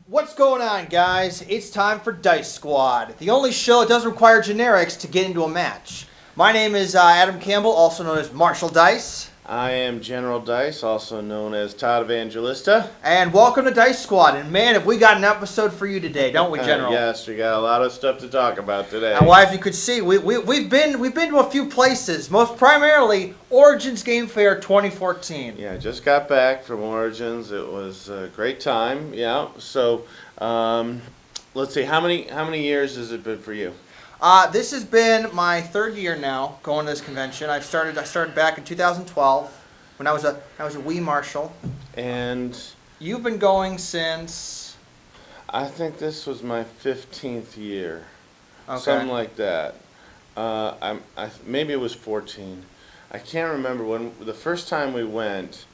What's going on, guys? It's time for Dice Squad, the only show that doesn't require generics to get into a match. My name is Adam Campbell, also known as Marshall Dice. I am General Dice, also known as Todd Evangelista. And welcome to Dice Squad. And man, have we got an episode for you today, don't we, General? Yes, we got a lot of stuff to talk about today. And well, as you could see, we've been to a few places, most primarily Origins Game Fair 2014. Yeah, just got back from Origins. It was a great time. Yeah. So, let's see. How many years has it been for you? This has been my third year now going to this convention. I started back in 2012 when I was a wee marshal. And you've been going since? I think this was my 15th year. Okay. Something like that. Maybe it was 14. I can't remember when the first time we went.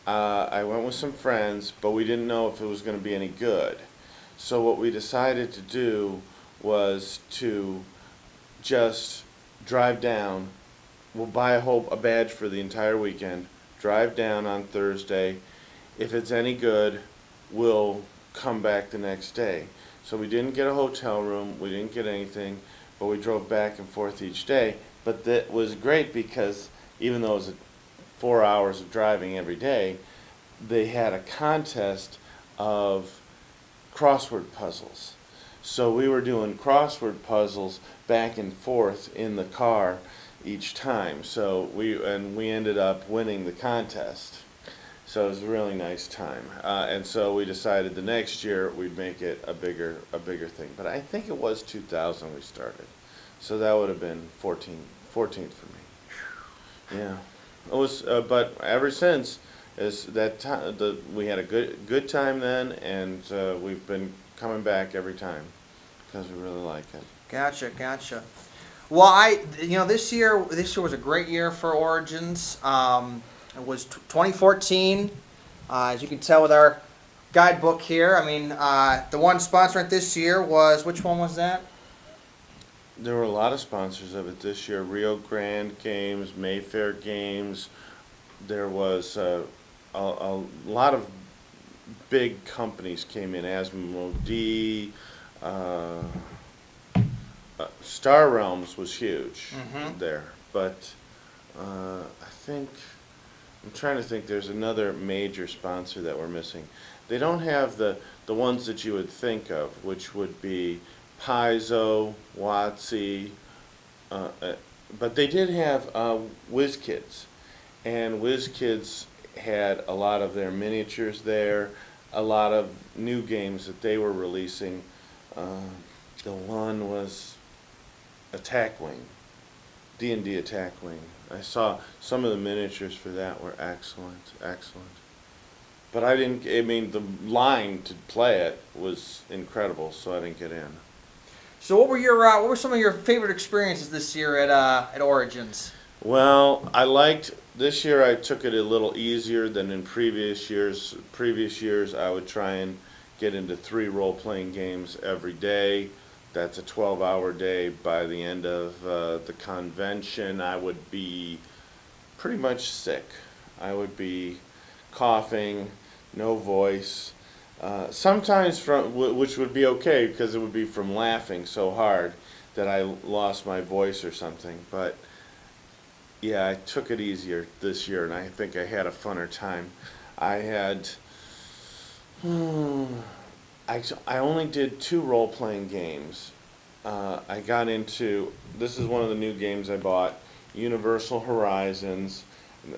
I went with some friends, but we didn't know if it was going to be any good. So what we decided to do was to just drive down. We'll buy a badge for the entire weekend, drive down on Thursday. If it's any good, we'll come back the next day. So we didn't get a hotel room, we didn't get anything, but we drove back and forth each day. But that was great because even though it was 4 hours of driving every day, they had a contest of crossword puzzles. So we were doing crossword puzzles back and forth in the car each time. So we ended up winning the contest. So it was a really nice time. And so we decided the next year we'd make it a bigger thing. But I think it was 2000 we started. So that would have been 14th for me. Yeah. It was but ever since is that time we had a good time then, and we've been coming back every time because we really like it. Gotcha. Well, this year was a great year for Origins. It was 2014, as you can tell with our guidebook here. I mean, the one sponsoring it this year was, which one was that? There were a lot of sponsors of it this year. Rio Grande Games, Mayfair Games. There was a lot of big companies came in. Asmodee, Star Realms was huge there. But I think, I'm trying to think, there's another major sponsor that we're missing. They don't have the ones that you would think of, which would be Paizo, WotC, but they did have WizKids, and WizKids had a lot of their miniatures there, a lot of new games that they were releasing. The one was Attack Wing, D&D Attack Wing. I saw some of the miniatures for that were excellent. But I mean, the line to play it was incredible, so I didn't get in. So what were some of your favorite experiences this year at Origins? Well, this year I took it a little easier than in previous years. Previous years I would try and get into 3 role-playing games every day. That's a 12-hour day. By the end of the convention, I would be pretty much sick. I would be coughing, no voice. Sometimes which would be okay because it would be from laughing so hard that I lost my voice or something. But yeah, I took it easier this year, and I think I had a funner time. I only did 2 role-playing games. I got into, this is one of the new games I bought, Universal Horizons,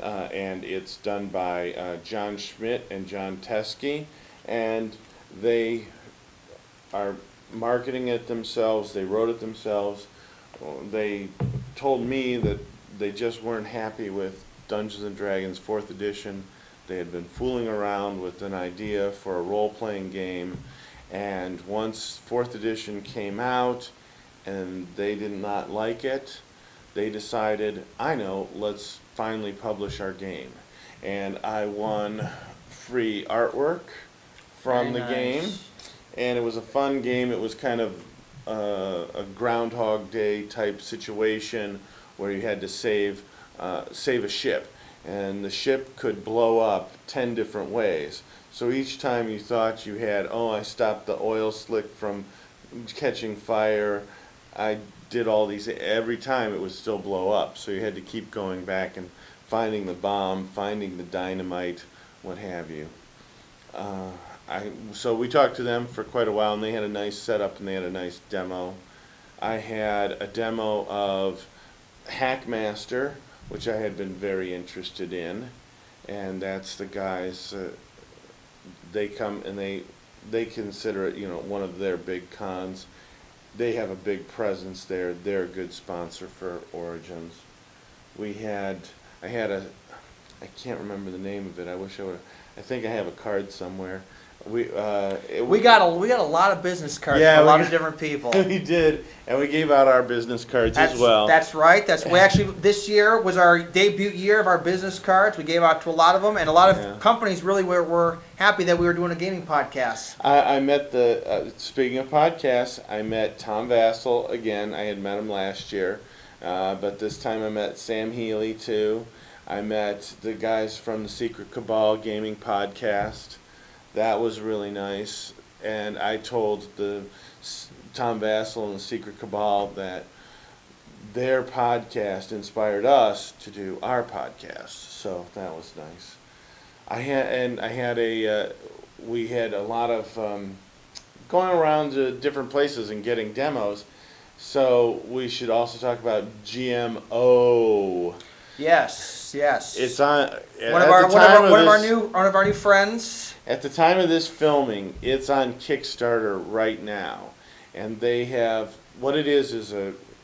and it's done by John Schmidt and John Teskey, and they are marketing it themselves. They wrote it themselves. They told me that they just weren't happy with Dungeons & Dragons 4th edition. They had been fooling around with an idea for a role-playing game, and once 4th edition came out and they did not like it, they decided, I know, let's finally publish our game. And I won free artwork from the game, and it was a fun game. It was kind of a Groundhog Day type situation where you had to save a ship, and the ship could blow up 10 different ways. So each time you thought you had, oh, I stopped the oil slick from catching fire, I did all these, every time it would still blow up. So you had to keep going back and finding the bomb, finding the dynamite, what have you. So we talked to them for quite a while, and they had a nice setup and they had a nice demo. I had a demo of Hackmaster, which I had been very interested in, and that's the guys, they come and they consider it, one of their big cons. They have a big presence there. They're a good sponsor for Origins. I can't remember the name of it. I wish I would. I think I have a card somewhere. We got a lot of business cards for a lot of different people. We did, and we gave out our business cards as well. That's right. We actually, this year was our debut year of our business cards. We gave out to a lot of them, and a lot of companies really were happy that we were doing a gaming podcast. I met speaking of podcasts, I met Tom Vassell again. I had met him last year, but this time I met Sam Healy too. I met the guys from the Secret Cabal Gaming Podcast. That was really nice, and I told Tom Vassell and the Secret Cabal that their podcast inspired us to do our podcast, so that was nice. We had a lot of going around to different places and getting demos, so we should also talk about Gmooh. Yes. It's on one of our new friends. At the time of this filming, it's on Kickstarter right now, and they have, what it is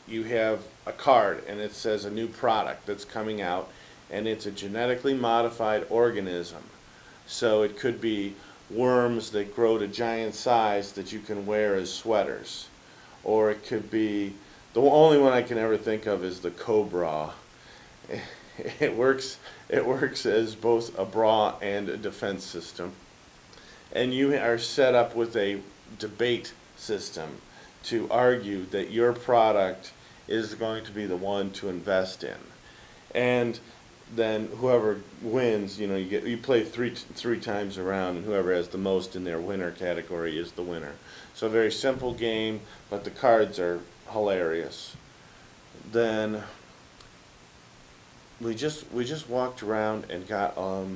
you have a card and it says a new product that's coming out, and it's a genetically modified organism. So it could be worms that grow to giant size that you can wear as sweaters, or it could be, the only one I can ever think of is the Cobra. It works as both a bra and a defense system. And you are set up with a debate system to argue that your product is going to be the one to invest in. And then whoever wins, you play three times around, and whoever has the most in their winner category is the winner. So a very simple game, but the cards are hilarious. Then we just walked around and got a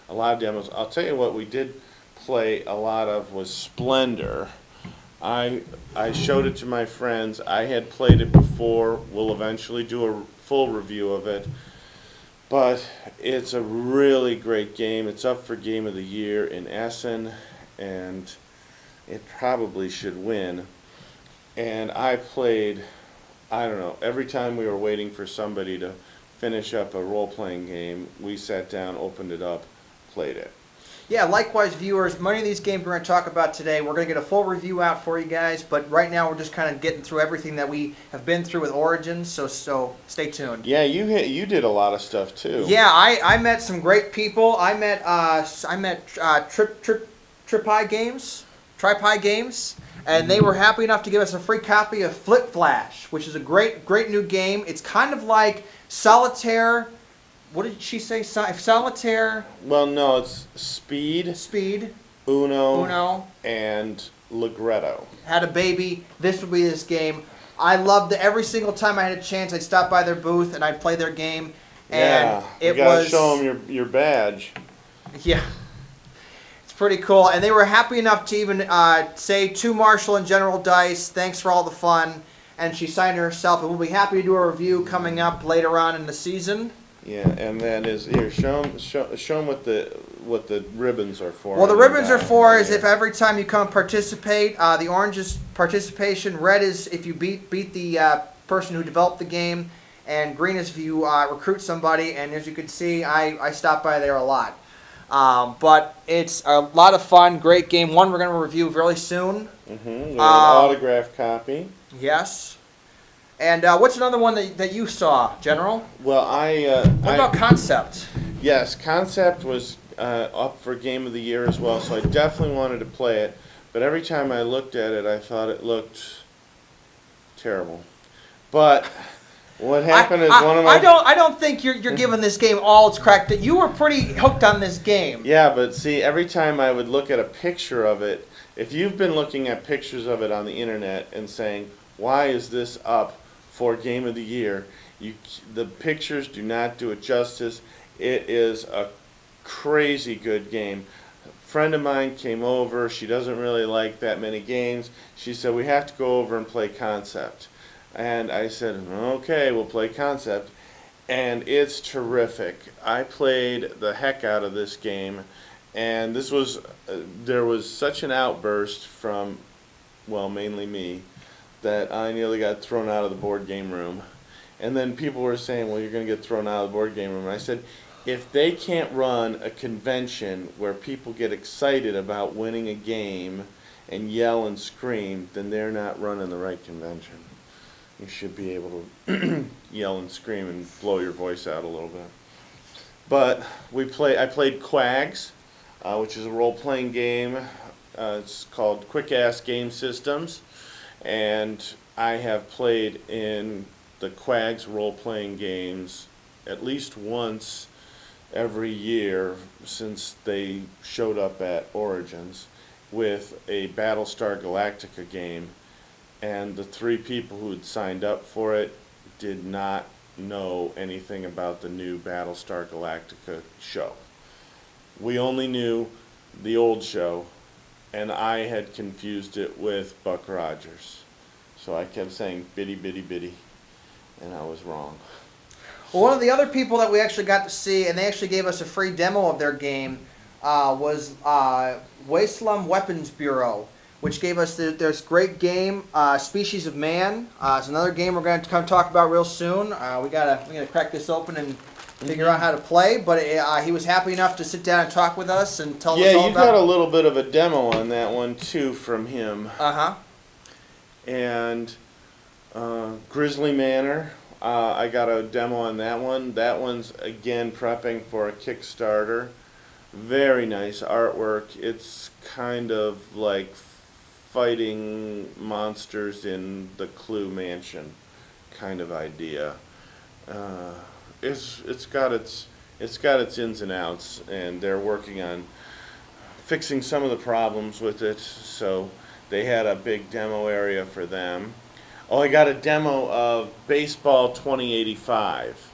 lot of demos. I'll tell you what we did play a lot of was Splendor. I showed it to my friends. I had played it before. We'll eventually do a full review of it. But it's a really great game. It's up for Game of the Year in Essen, and it probably should win. And I played, I don't know, every time we were waiting for somebody to finish up a role-playing game, we sat down, opened it up, played it. Yeah, likewise, viewers, many of these games we're going to talk about today, we're going to get a full review out for you guys, but right now we're just kind of getting through everything that we have been through with Origins, so stay tuned. Yeah, you did a lot of stuff too. Yeah, I met some great people. I met Tripi Games, and they were happy enough to give us a free copy of Flip Flash, which is a great new game. It's kind of like Solitaire. What did she say? Solitaire? Well, no, it's Speed, Uno, and Ligretto. Had a baby. This would be this game. I loved it. Every single time I had a chance, I'd stop by their booth and I'd play their game. And you gotta show them your badge. Yeah. It's pretty cool. And they were happy enough to even say to Marshall and General Dice, thanks for all the fun. And she signed it herself. And we'll be happy to do a review coming up later on in the season. Yeah, and then show them what the ribbons are for. Well, the ribbons are for is if every time you come participate, the orange is participation, red is if you beat the person who developed the game, and green is if you recruit somebody. And as you can see, I stop by there a lot. But it's a lot of fun, great game. One we're going to review really soon. An autographed copy. Yes. And what's another one that you saw, General? Well, what about Concept? Yes, Concept was up for Game of the Year as well, so I definitely wanted to play it. But every time I looked at it, I thought it looked terrible. But What happened is one of my... I don't think you're giving this game all its credit. You were pretty hooked on this game. Yeah, but see, every time I would look at a picture of it, if you've been looking at pictures of it on the internet and saying, why is this up for Game of the Year, the pictures do not do it justice. It is a crazy good game. A friend of mine came over. She doesn't really like that many games. She said, we have to go over and play Concept. And I said, okay, we'll play Concept. And it's terrific. I played the heck out of this game. And this was, there was such an outburst from, well, mainly me, that I nearly got thrown out of the board game room. And then people were saying, well, you're going to get thrown out of the board game room. And I said, if they can't run a convention where people get excited about winning a game and yell and scream, then they're not running the right convention. You should be able to yell and scream and blow your voice out a little bit. But I played Quags, which is a role-playing game. It's called Quick Ass Game Systems. And I have played in the Quags role-playing games at least once every year since they showed up at Origins with a Battlestar Galactica game. And the 3 people who had signed up for it did not know anything about the new Battlestar Galactica show. We only knew the old show, and I had confused it with Buck Rogers. So I kept saying bitty bitty bitty, and I was wrong. Well, one of the other people that we actually got to see, and they actually gave us a free demo of their game, was Wsalem Weapons Bureau, which gave us this great game, Species of Man. It's another game we're going to come talk about real soon. We're gonna crack this open and figure out how to play. But he was happy enough to sit down and talk with us and tell us all about it. Yeah, you got a little bit of a demo on that one too from him. And Grizzly Manor, I got a demo on that one. That one's again prepping for a Kickstarter. Very nice artwork. It's kind of like fighting monsters in the Clue Mansion kind of idea. It's got its ins and outs, and they're working on fixing some of the problems with it. So they had a big demo area for them. Oh, I got a demo of Baseball 2085.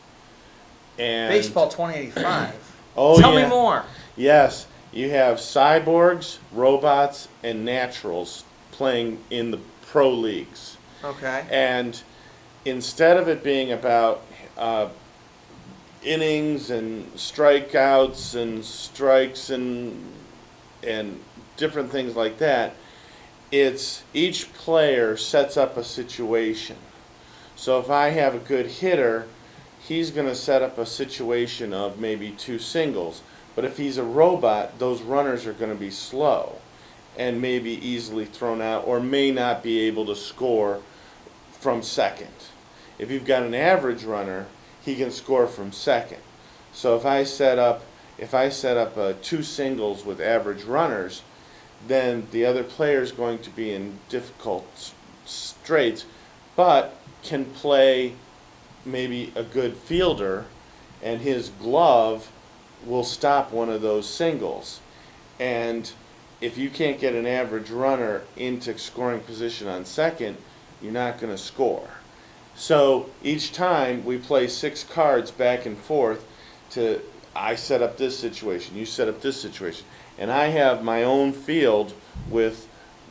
And Baseball 2085. Oh, Tell me more. Yes, you have cyborgs, robots, and naturals playing in the pro leagues. Okay. And instead of it being about innings and strikeouts and strikes and different things like that, it's each player sets up a situation. So if I have a good hitter, he's going to set up a situation of maybe 2 singles. But if he's a robot, those runners are going to be slow and maybe easily thrown out or may not be able to score from second. If you've got an average runner, he can score from second. So if I set up 2 singles with average runners, then the other player is going to be in difficult straits, but can play maybe a good fielder, and his glove will stop one of those singles. And if you can't get an average runner into scoring position on second, you're not going to score. So each time we play 6 cards back and forth to, I set up this situation, you set up this situation. And I have my own field with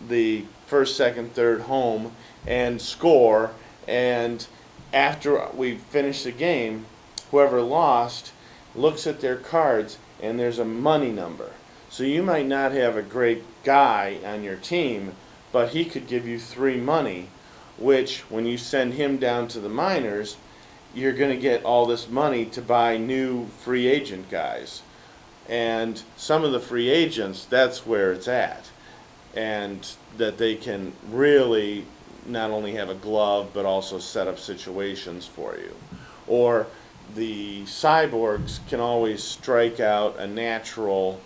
the first, second, third home and score. And after we finish the game, whoever lost looks at their cards and there's a money number. So you might not have a great guy on your team, but he could give you 3 money, which when you send him down to the minors, you're going to get all this money to buy new free agent guys. And some of the free agents, that's where it's at. And that they can really not only have a glove, but also set up situations for you. Or the cyborgs can always strike out a natural,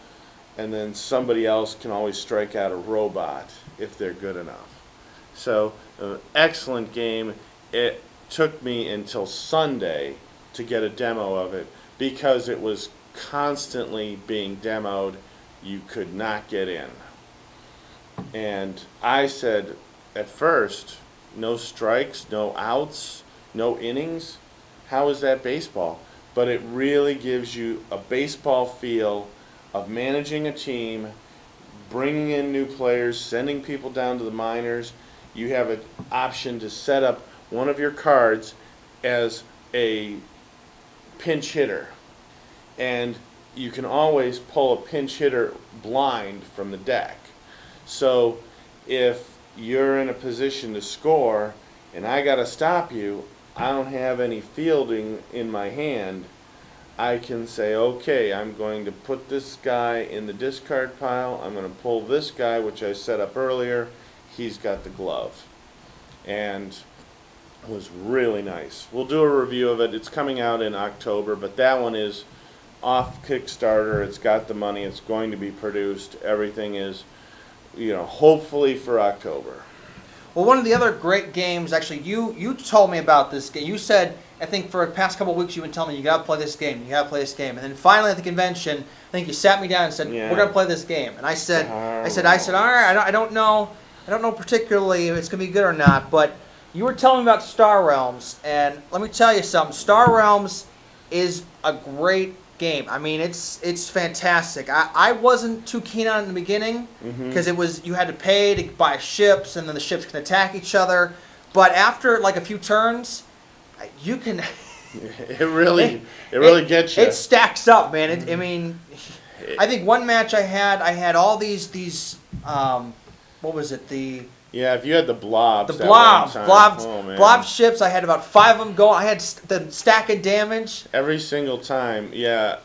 and then somebody else can always strike out a robot if they're good enough. So, excellent game. took me until Sunday to get a demo of it because it was constantly being demoed. You could not get in. And I said at first, no strikes, no outs, no innings. How is that baseball? But it really gives you a baseball feel of managing a team, bringing in new players, sending people down to the minors. You have an option to set up one of your cards as a pinch hitter. And you can always pull a pinch hitter blind from the deck. So if you're in a position to score and I got to stop you, I don't have any fielding in my hand, I can say, okay, I'm going to put this guy in the discard pile, I'm going to pull this guy, which I set up earlier, he's got the glove. And it was really nice. We'll do a review of it. It's coming out in October, but that one is off Kickstarter. It's got the money. It's going to be produced. Everything is, hopefully for October. Well, one of the other great games, actually, you told me about this game. You said, I think for the past couple of weeks, you've been telling me you got to play this game, you got to play this game, and then finally at the convention, I think you sat me down and said, Yeah. we're going to play this game, and I said, all right, I don't know particularly if it's going to be good or not, but you were telling me about Star Realms, and let me tell you something. Star Realms is a great game. I mean, it's fantastic. I wasn't too keen on it in the beginning because you had to pay to buy ships, and then the ships can attack each other. But after like a few turns, you can. It really gets you. It stacks up, man. I mean, I think one match I had all these what was it, yeah, if you had the blobs. Blob ships. I had about 5 of them going. I had the stack of damage. Every single time, yeah.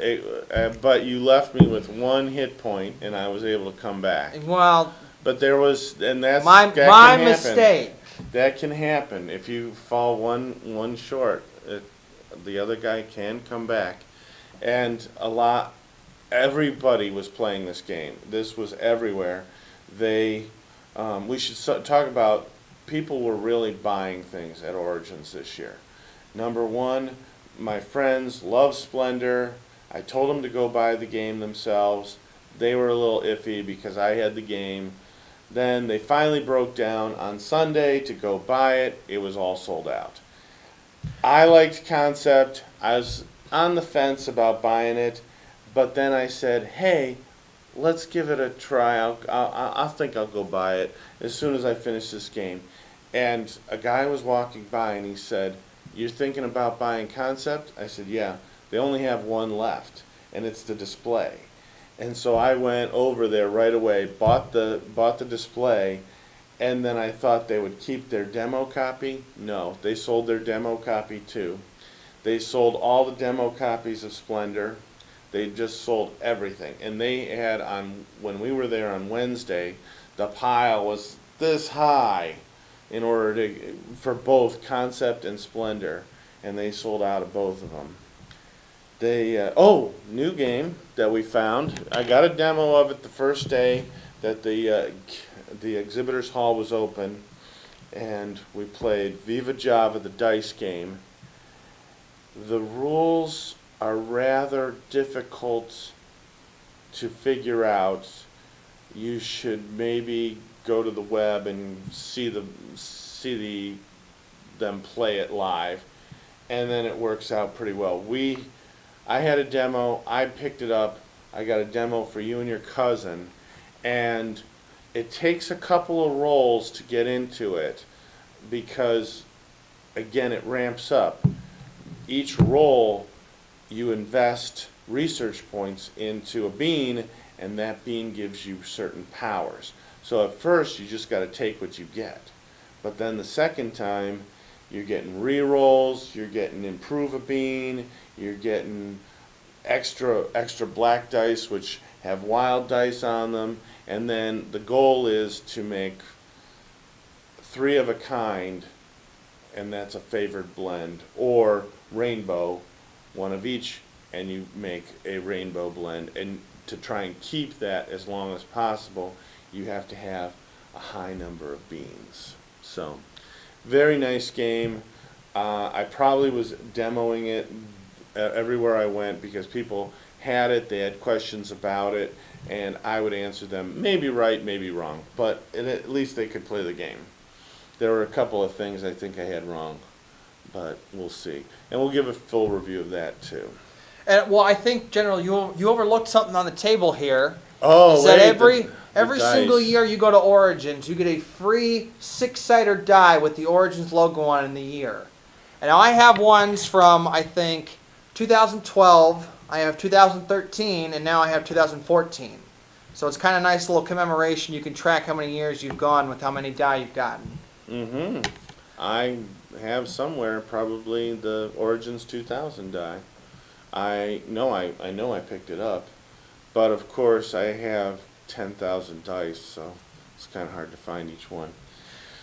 But you left me with 1 hit point, and I was able to come back. Well, but there was, and that's my mistake. That can happen if you fall one short. The other guy can come back, and everybody was playing this game. This was everywhere. We should talk about, people were really buying things at Origins this year. Number one, my friends love Splendor. I told them to go buy the game themselves. They were a little iffy because I had the game. Then they finally broke down on Sunday to go buy it. It was all sold out. I liked Concept. I was on the fence about buying it, but then I said, hey, let's give it a try. I think I'll go buy it as soon as I finish this game. And a guy was walking by and he said, you're thinking about buying Concept? I said, yeah. They only have 1 left, and it's the display. And so I went over there right away, bought the display, and then I thought they would keep their demo copy. No, they sold their demo copy too. They sold all the demo copies of Splendor. They just sold everything. And they had when we were there on Wednesday, the pile was this high in order for both Concept and Splendor, and they sold out of both of them. New game that we found. I got a demo of it the first day that the exhibitors hall was open, and we played Viva Java, the dice game. The rules are rather difficult to figure out. You should maybe go to the web and see them play it live, and then it works out pretty well. I had a demo, I picked it up, I got a demo for you and your cousin, and it takes a couple of rolls to get into it because, again, it ramps up. Each roll, you invest research points into a bean, and that bean gives you certain powers. So at first, you just got to take what you get. But then the second time, you're getting re-rolls, you're getting improve a bean, you're getting extra black dice which have wild dice on them, and then the goal is to make 3 of a kind, and that's a favored blend, or rainbow, 1 of each, and you make a rainbow blend. And to try and keep that as long as possible, you have to have a high number of beans. So, very nice game. I probably was demoing it everywhere I went because people had it, they had questions about it, and I would answer them, maybe right, maybe wrong, but at least they could play the game. There were a couple of things I think I had wrong, but we'll see. And we'll give a full review of that too. Well, I think, General, you overlooked something on the table here. Oh, Is that wait, every the single dice. year you go to Origins, you get a free 6-sider die with the Origins logo on it in the year. And now I have ones from, I think, 2012, I have 2013, and now I have 2014. So it's kind of nice little commemoration. You can track how many years you've gone with how many die you've gotten. Mm-hmm. I have somewhere probably the Origins 2000 die. I know I picked it up, but of course I have 10,000 dice, so it's kind of hard to find each one.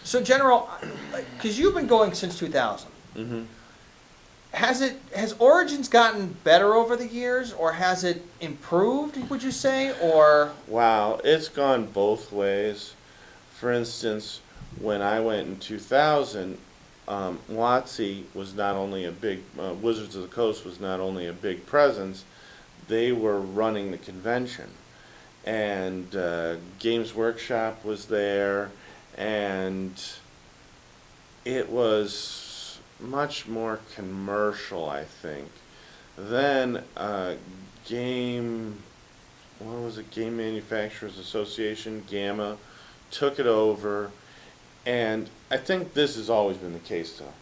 So, General, because you've been going since 2000, Mm-hmm. has Origins gotten better over the years, or has it improved, would you say, or? Wow, it's gone both ways. For instance, when I went in 2000, WotC was not only a big, Wizards of the Coast was not only a big presence, they were running the convention. And Games Workshop was there, and it was much more commercial, I think. Then Game Manufacturers Association, GAMA, took it over, and I think this has always been the case though.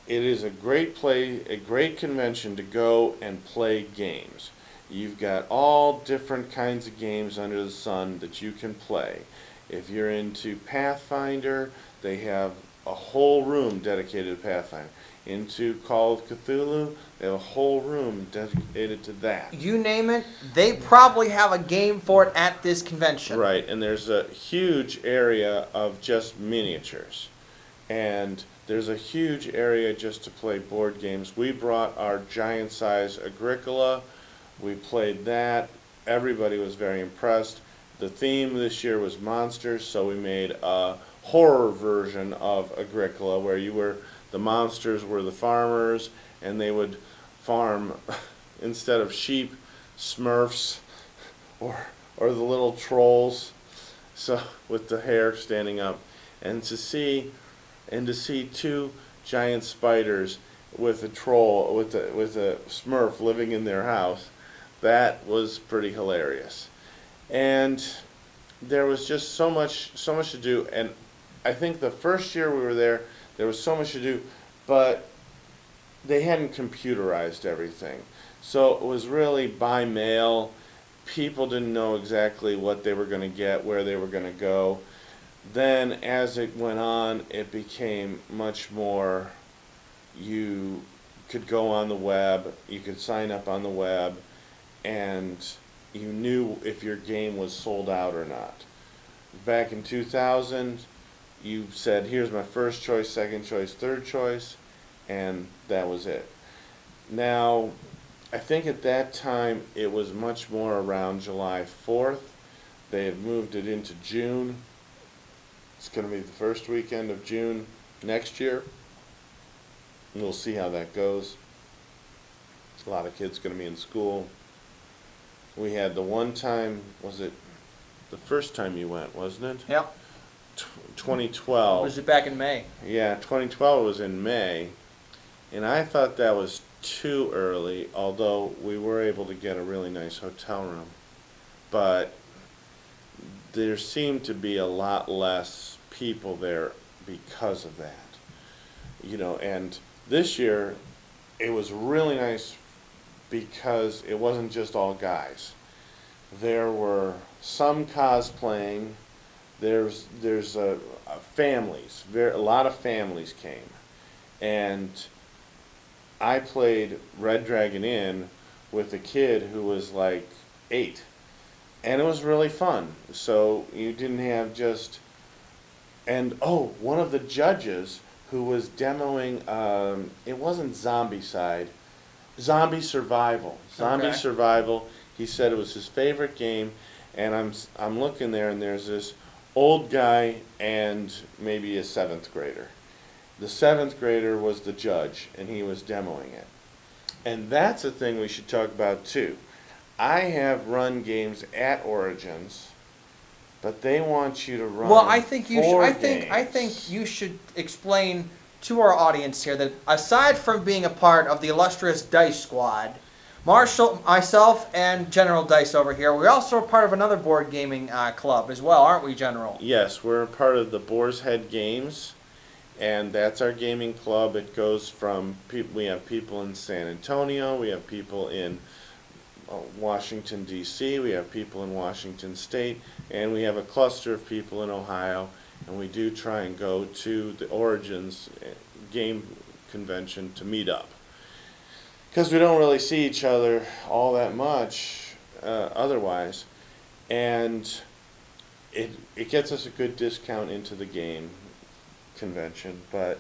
It is a great convention to go and play games. You've got all different kinds of games under the sun that you can play. If you're into Pathfinder, they have a whole room dedicated to Pathfinder. Into Call of Cthulhu, they have a whole room dedicated to that. You name it, they probably have a game for it at this convention. Right, and there's a huge area of just miniatures. And there's a huge area just to play board games. We brought our giant size Agricola. We played that. Everybody was very impressed. The theme this year was monsters, so we made a horror version of Agricola where the monsters were the farmers, and they would farm, instead of sheep, Smurfs, or the little trolls, so with the hair standing up, and to see two giant spiders with a troll with a Smurf living in their house, that was pretty hilarious. And there was just so much to do, and I think the first year we were there was so much to do, but they hadn't computerized everything. So it was really by mail. People didn't know exactly what they were going to get, where they were going to go. Then as it went on, it became much more, you could go on the web, you could sign up on the web, and you knew if your game was sold out or not. Back in 2000, you said, here's my first choice, second choice, third choice, and that was it. Now, I think at that time it was much more around July 4th. They have moved it into June. It's going to be the first weekend of June next year. We'll see how that goes. A lot of kids going to be in school. We had the one time, was it the first time you went, wasn't it? Yep. 2012. Was it back in May? Yeah, 2012 was in May, and I thought that was too early, although we were able to get a really nice hotel room. But there seemed to be a lot less people there because of that. You know, and this year it was really nice because it wasn't just all guys. There were some cosplaying. There's families. A lot of families came, and I played Red Dragon Inn with a kid who was like 8, and it was really fun. So you didn't have just, and oh, one of the judges who was demoing, it wasn't Zombicide, Zombie Survival. Zombie Okay. Survival. He said it was his favorite game, and I'm looking there, and there's this old guy and maybe a 7th grader, The 7th grader was the judge, and he was demoing it. And that's a thing we should talk about too. I have run games at Origins, but they want you to run. Well, I think you should. games. I think you should explain to our audience here that aside from being a part of the illustrious Dice Squad, Marshall, myself, and General Dice over here, we're also a part of another board gaming club as well, aren't we, General? Yes, we're a part of the Boars Games, and that's our gaming club. It goes from people. We have people in San Antonio. We have people in Washington, D.C., we have people in Washington State, and we have a cluster of people in Ohio, and we do try and go to the Origins game convention to meet up. Because we don't really see each other all that much otherwise, and it gets us a good discount into the game convention, but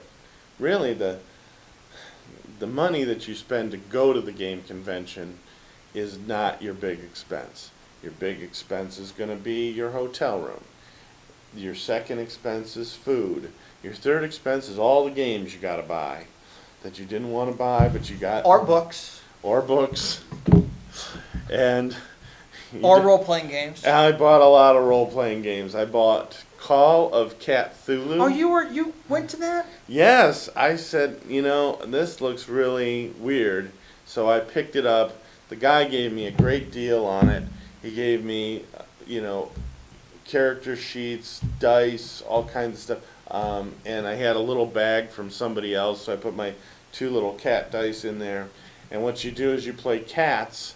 really the money that you spend to go to the game convention is not your big expense. Your big expense is going to be your hotel room. Your second expense is food. Your third expense is all the games you got to buy that you didn't want to buy, but you got. Or books. Or books. And. Or role-playing games. I bought a lot of role-playing games. I bought Call of Cthulhu. Oh, you went to that? Yes. I said, this looks really weird. So I picked it up. The guy gave me a great deal on it. He gave me, character sheets, dice, all kinds of stuff. And I had a little bag from somebody else, so I put my 2 little cat dice in there. And what you do is you play cats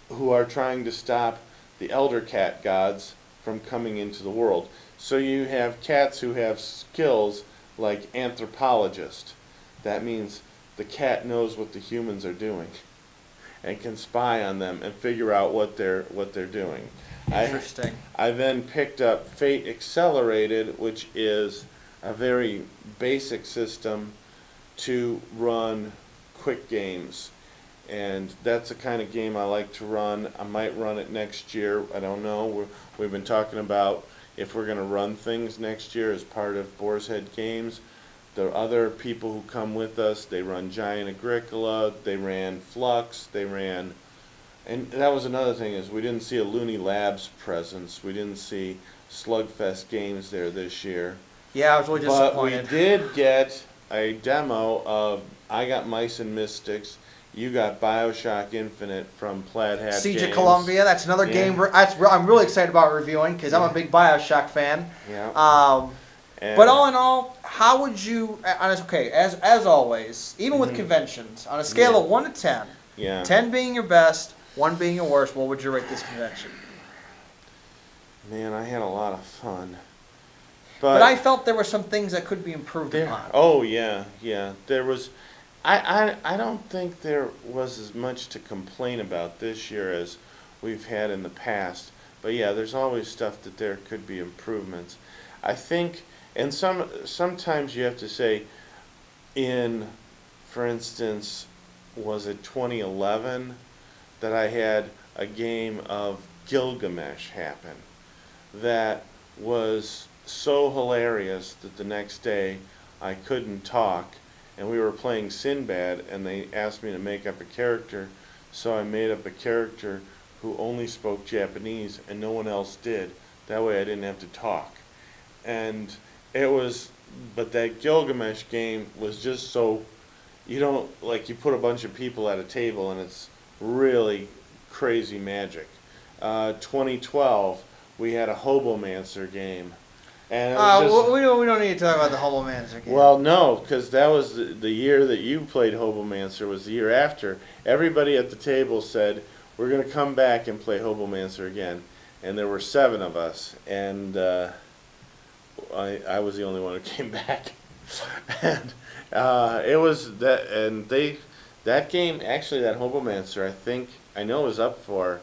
who are trying to stop the elder cat gods from coming into the world. So you have cats who have skills like anthropologist. That means the cat knows what the humans are doing and can spy on them and figure out what they're doing. Interesting. I then picked up Fate Accelerated, which is a very basic system to run quick games. And that's the kind of game I like to run. I might run it next year. I don't know. We've been talking about if we're going to run things next year as part of Boars Games. The other people who come with us, they run Giant Agricola, they ran Flux, and that was another thing, is we didn't see a Looney Labs presence. We didn't see Slugfest Games there this year. Yeah, I was really disappointed. But we did get a demo of, I got Mice and Mystics, you got BioShock Infinite from Plaid Hat Siege Games. of Columbia, that's another game I'm really excited about reviewing because I'm a big BioShock fan. Yeah. But all in all, how would you, as always, even with conventions, on a scale of 1 to 10, 10 being your best, 1 being your worst, what would you rate this convention? Man, I had a lot of fun. But I felt there were some things that could be improved upon. Oh, yeah. There was, I don't think there was as much to complain about this year as we've had in the past. But yeah, there's always stuff that there could be improvements. I think. And sometimes you have to say, for instance, was it 2011 that I had a game of Gilgamesh happen that was so hilarious that the next day I couldn't talk, and we were playing Sinbad, and they asked me to make up a character, so I made up a character who only spoke Japanese and no one else did. That way I didn't have to talk. And but that Gilgamesh game was just so, you put a bunch of people at a table and it's really crazy magic. 2012, we had a Hobomancer game. And we don't need to talk about the Hobomancer game. Well, no, because that was the year that you played Hobomancer was the year after. Everybody at the table said, we're going to come back and play Hobomancer again. And there were 7 of us, and I was the only one who came back. And it was that, and that game, actually, that Hobomancer, I know it was up for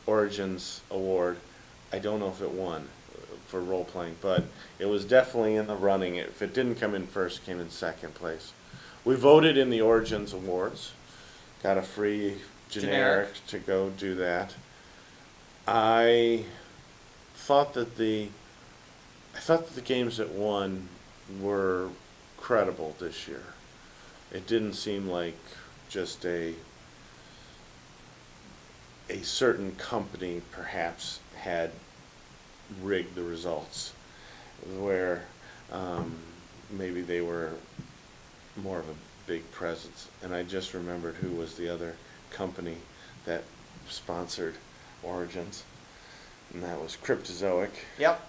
Origins Award. I don't know if it won for role-playing, but it was definitely in the running. If it didn't come in first, it came in second place. We voted in the Origins Awards. Got a free generic to go do that. I thought that the games that won were credible this year. It didn't seem like just a certain company perhaps had rigged the results, where maybe they were more of a big presence. And I just remembered who was the other company that sponsored Origins, and that was Cryptozoic. Yep.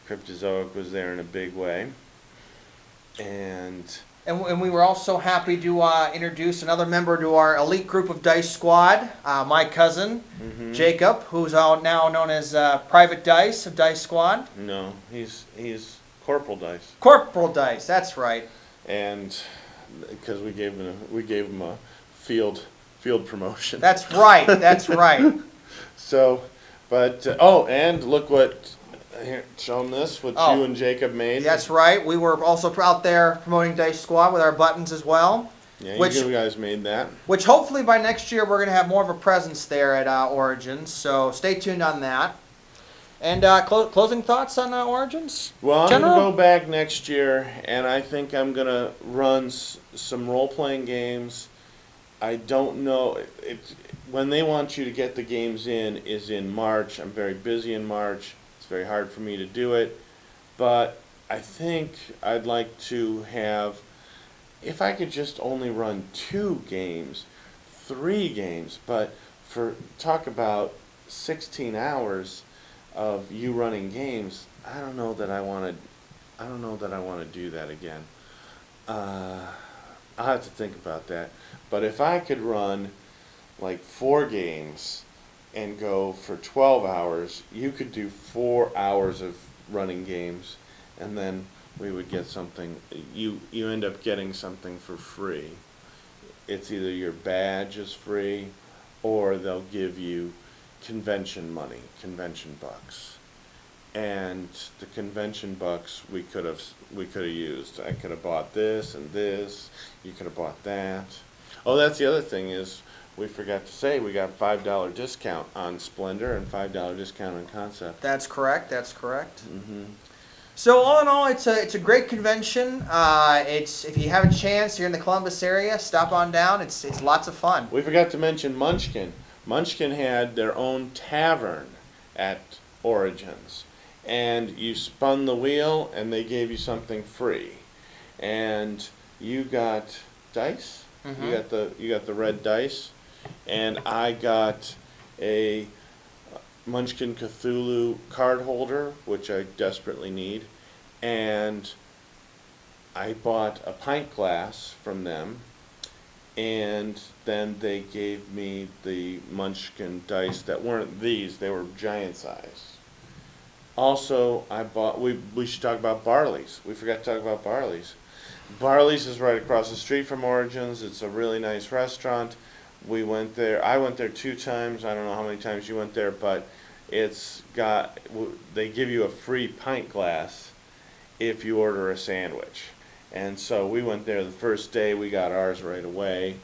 Cryptozoic was there in a big way. And we were also happy to introduce another member to our elite group of Dice Squad, my cousin, Jacob, who's now known as Private Dice of Dice Squad. No, he's Corporal Dice. Corporal Dice, that's right. And because we gave him a field promotion. That's right. That's right. So, but and look what. Here, show them this, what you and Jacob made. That's right. We were also out there promoting Dice Squad with our buttons as well. Yeah, you guys made that. Which hopefully by next year we're going to have more of a presence there at Origins. So stay tuned on that. And closing thoughts on Origins? Well, I'm going to go back next year, and I think I'm going to run some role-playing games. I don't know. When they want you to get the games in is in March. I'm very busy in March. It's very hard for me to do it, but I think I'd like to have, if I could just only run 2 games, 3 games, but talk about 16 hours of you running games, I don't know that I want to do that again. I'll have to think about that. But if I could run like 4 games and go for 12 hours, you could do 4 hours of running games, and then we would get something. You end up getting something for free. It's either your badge is free, or they'll give you convention money, convention bucks. And the convention bucks we could have used. I could have bought this and this. You could have bought that. Oh, that's the other thing is, we forgot to say we got $5 discount on Splendor and $5 discount on Concept. That's correct. That's correct. So all in all, it's a great convention. If you have a chance, you're in the Columbus area, stop on down. It's lots of fun. We forgot to mention Munchkin. Munchkin had their own tavern at Origins, and you spun the wheel, and they gave you something free, and you got dice. You got the red dice. And I got a Munchkin Cthulhu card holder, which I desperately need. And I bought a pint glass from them. And then they gave me the Munchkin dice that weren't these, they were giant size. Also, I bought, we should talk about Barley's. We forgot to talk about Barley's. Barley's is right across the street from Origins. It's a really nice restaurant. We went there. I went there 2 times. I don't know how many times you went there, but they give you a free pint glass if you order a sandwich. And so we went there the first day. We got ours right away.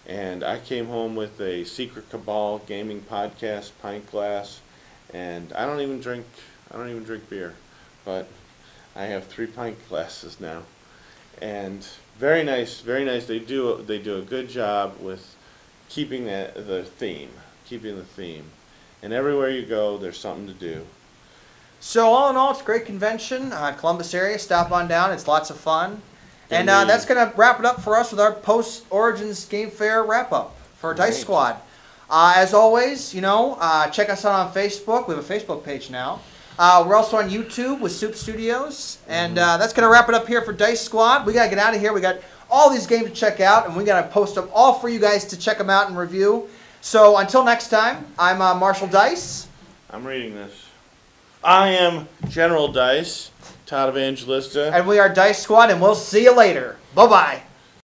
And I came home with a Secret Cabal Gaming Podcast pint glass. And I don't even drink beer, but I have 3 pint glasses now. And very nice, very nice. They do a good job with keeping the theme. And everywhere you go, there's something to do. So all in all, it's a great convention. Columbus area, stop on down. It's lots of fun. And that's going to wrap it up for us with our post-Origins Game Fair wrap-up for Dice Squad. As always, check us out on Facebook. We have a Facebook page now. We're also on YouTube with Soup Studios. And that's going to wrap it up here for Dice Squad. We got to get out of here. We got all these games to check out, and we got to post them all for you guys to check them out and review. So until next time, I'm Marshall Dice. I'm reading this. I am General Dice, Todd Evangelista. And we are Dice Squad, and we'll see you later. Bye-bye.